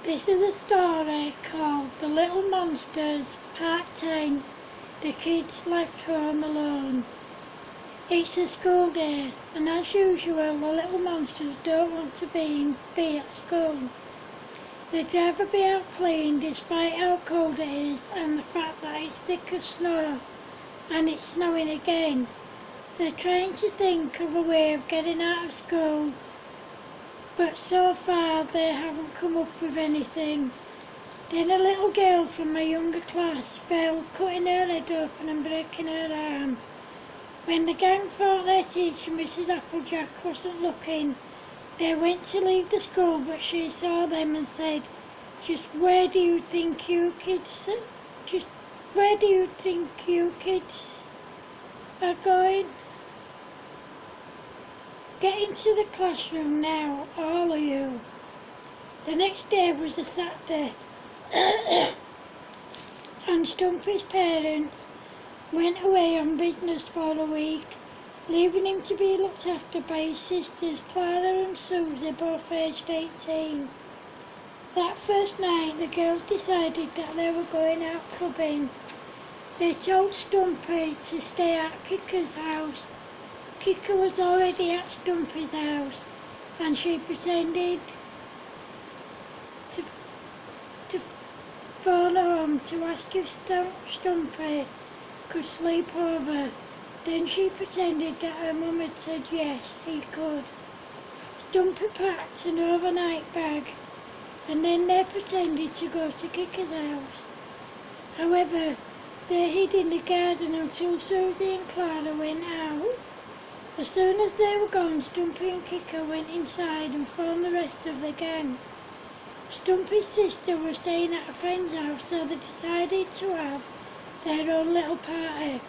This is a story called The Little Monsters, Part 10, The Kids Left Home Alone. It's a school day, and as usual the little monsters don't want to be at school. They'd rather be out playing despite how cold it is and the fact that it's thick as snow, and it's snowing again. They're trying to think of a way of getting out of school, but so far they haven't come up with anything. Then a little girl from my younger class fell, cutting her head open and breaking her arm. When the gang thought their teacher, Mrs. Applejack, wasn't looking, they went to leave the school, but she saw them and said, "Just where do you think you kids are going? Get into the classroom now, all of you." The next day was a Saturday, and Stumpy's parents went away on business for a week, leaving him to be looked after by his sisters Clara and Susie, both aged 18. That first night the girls decided that they were going out clubbing. They told Stumpy to stay at Kika's house. Kika was already at Stumpy's house, and she pretended to phone home to ask if Stumpy could sleep over. Then she pretended that her mum had said yes, he could. Stumpy packed an overnight bag, and then they pretended to go to Kika's house. However, they hid in the garden until Susie and Clara went out. As soon as they were gone, Stumpy and Kika went inside and phoned the rest of the gang. Stumpy's sister was staying at a friend's house, so they decided to have their own little party.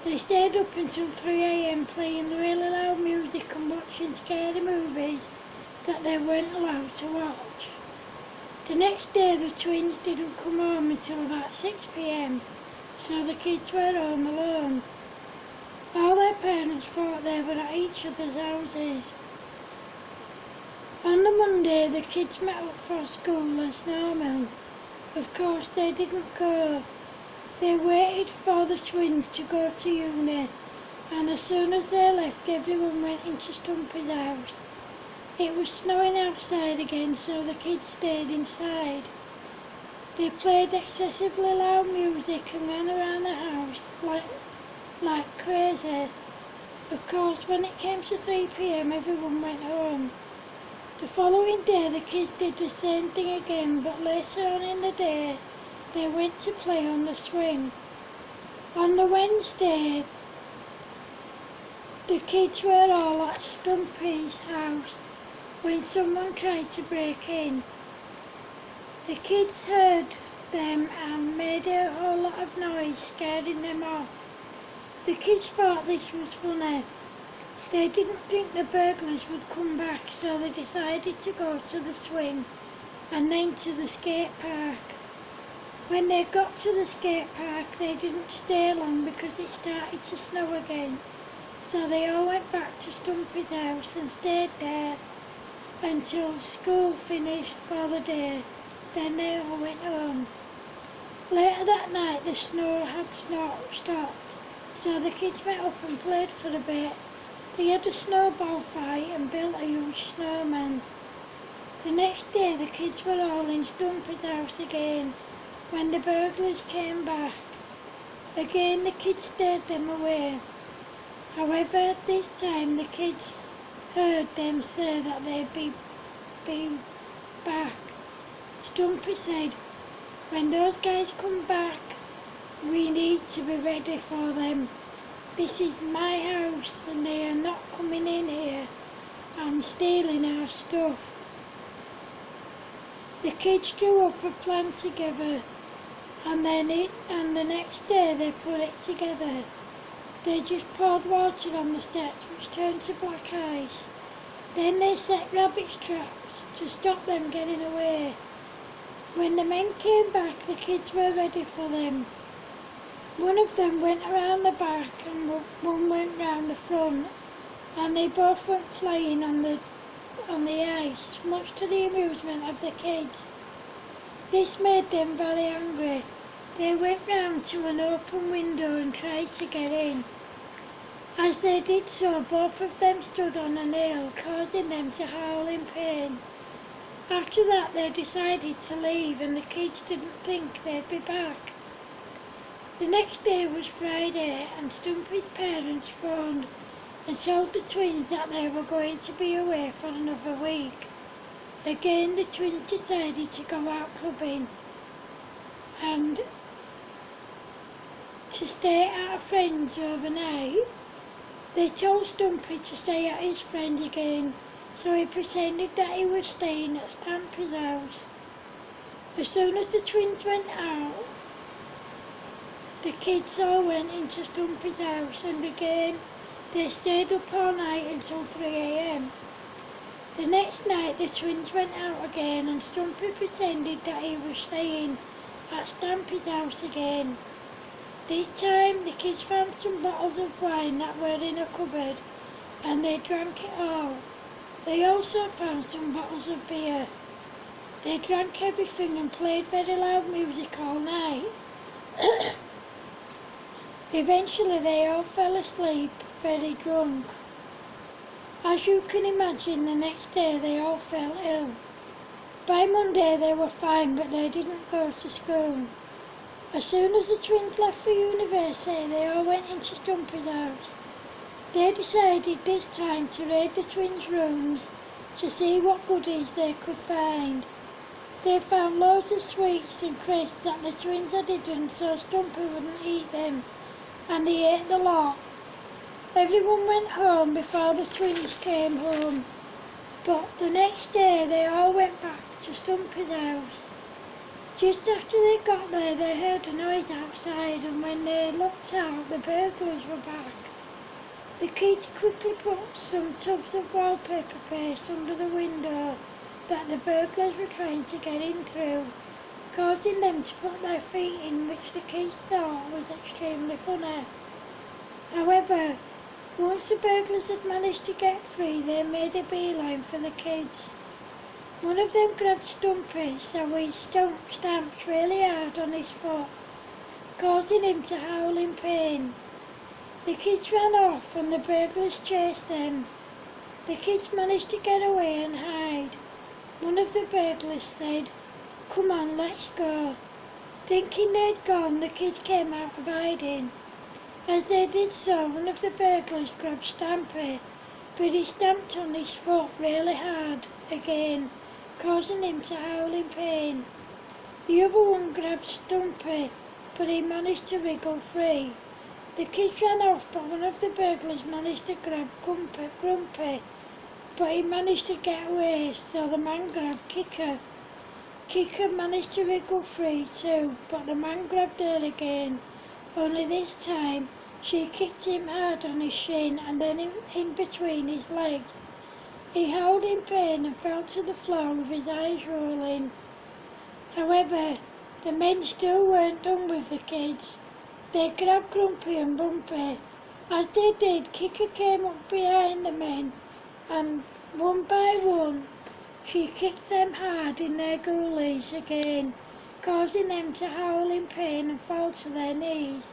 They stayed up until 3 AM playing really loud music and watching scary movies that they weren't allowed to watch. The next day the twins didn't come home until about 6 PM, so the kids were home alone. All their parents thought they were at each other's houses. On the Monday the kids met up for school as normal. Of course they didn't go. They waited for the twins to go to uni, and as soon as they left everyone went into Stumpy's house. It was snowing outside again, so the kids stayed inside. They played excessively loud music and ran around the house like crazy. Of course, when it came to 3 PM everyone went home. The following day the kids did the same thing again, but later on in the day they went to play on the swing. On the Wednesday the kids were all at Stumpy's house when someone tried to break in. The kids heard them and made a whole lot of noise, scaring them off. The kids thought this was funny. They didn't think the burglars would come back, so they decided to go to the swing and then to the skate park. When they got to the skate park they didn't stay long because it started to snow again, so they all went back to Stumpy's house and stayed there until school finished for the day. Then they all went home. Later that night the snow had stopped, so the kids met up and played for a bit. They had a snowball fight and built a huge snowman. The next day the kids were all in Stumpy's house again when the burglars came back. Again the kids stayed them away. However, this time the kids heard them say that they'd be back. Stumpy said, "When those guys come back, we need to be ready for them. This is my house and they are not coming in here and stealing our stuff." The kids drew up a plan together, and the next day they put it together. They just poured water on the steps, which turned to black ice. Then they set rabbit traps to stop them getting away. When the men came back, the kids were ready for them. One of them went around the back and one went round the front, and they both went flying on the ice, much to the amusement of the kids. This made them very angry. They went round to an open window and tried to get in. As they did so, both of them stood on a nail, causing them to howl in pain. After that they decided to leave, and the kids didn't think they'd be back. The next day was Friday, and Stumpy's parents phoned and told the twins that they were going to be away for another week. Again the twins decided to go out clubbing and to stay at a friend's overnight. They told Stumpy to stay at his friend again, so he pretended that he was staying at Stampy's house. As soon as the twins went out, the kids all went into Stumpy's house, and again they stayed up all night until 3 a.m. The next night the twins went out again, and Stumpy pretended that he was staying at Stampy's house again. This time the kids found some bottles of wine that were in a cupboard, and they drank it all. They also found some bottles of beer. They drank everything and played very loud music all night. Eventually they all fell asleep, very drunk. As you can imagine, the next day they all fell ill. By Monday they were fine, but they didn't go to school. As soon as the twins left for university, they all went into Stumpy's house. They decided this time to raid the twins' rooms to see what goodies they could find. They found loads of sweets and crisps that the twins had hidden so Stumpy wouldn't eat them, and he ate the lot. Everyone went home before the twins came home, but the next day they all went back to Stumpy's house. Just after they got there, they heard a noise outside, and when they looked out, the burglars were back. The kids quickly put some tubs of wallpaper paste under the window that the burglars were trying to get in through, causing them to put their feet in, which the kids thought was extremely funny. However, once the burglars had managed to get free, they made a beeline for the kids. One of them grabbed Stumpy, so he stamped really hard on his foot, causing him to howl in pain. The kids ran off and the burglars chased them. The kids managed to get away and hide. One of the burglars said, "Come on, let's go." Thinking they'd gone, the kids came out of hiding. As they did so, one of the burglars grabbed Stampy, but he stamped on his foot really hard again, causing him to howl in pain. The other one grabbed Stumpy, but he managed to wriggle free. The kids ran off, but one of the burglars managed to grab Grumpy, but he managed to get away, so the man grabbed Kicker. Kicker managed to wriggle free too, but the man grabbed her again, only this time she kicked him hard on his shin and then in between his legs. He howled in pain and fell to the floor with his eyes rolling. However, the men still weren't done with the kids. They grabbed Grumpy and Bumpy. As they did, Kicker came up behind the men, and one by one she kicked them hard in their goolies again, causing them to howl in pain and fall to their knees,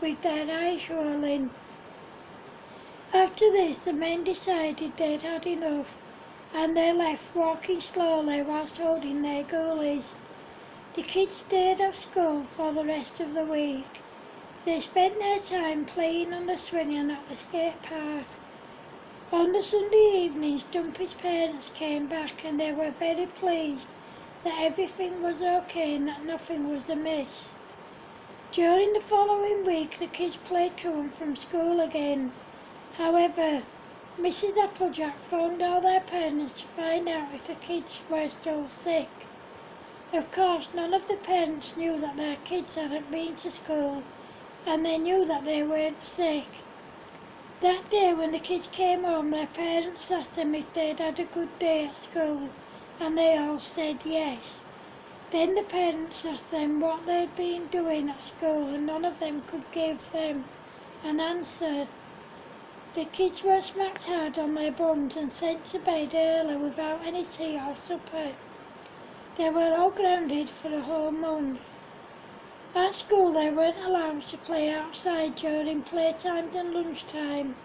with their eyes rolling. After this, the men decided they'd had enough, and they left, walking slowly whilst holding their goalies. The kids stayed off school for the rest of the week. They spent their time playing on the swing and at the skate park. On the Sunday evening, Stumpy's parents came back, and they were very pleased that everything was okay and that nothing was amiss. During the following week, the kids played truant from school again. However, Mrs. Applejack phoned all their parents to find out if the kids were still sick. Of course, none of the parents knew that their kids hadn't been to school, and they knew that they weren't sick. That day when the kids came home, their parents asked them if they'd had a good day at school, and they all said yes. Then the parents asked them what they'd been doing at school, and none of them could give them an answer. The kids were smacked hard on their bums and sent to bed early without any tea or supper. They were all grounded for a whole month. At school they weren't allowed to play outside during playtime and lunchtime.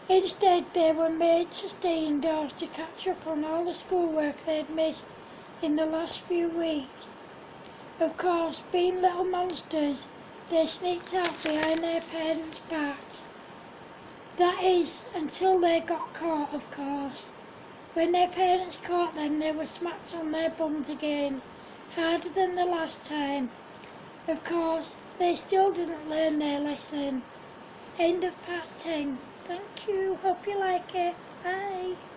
Instead they were made to stay indoors to catch up on all the schoolwork they'd missed in the last few weeks. Of course, being little monsters, they sneaked out behind their parents' backs. That is, until they got caught, of course. When their parents caught them, they were smacked on their bums again, harder than the last time. Of course, they still didn't learn their lesson. End of part 10. Thank you. Hope you like it. Bye.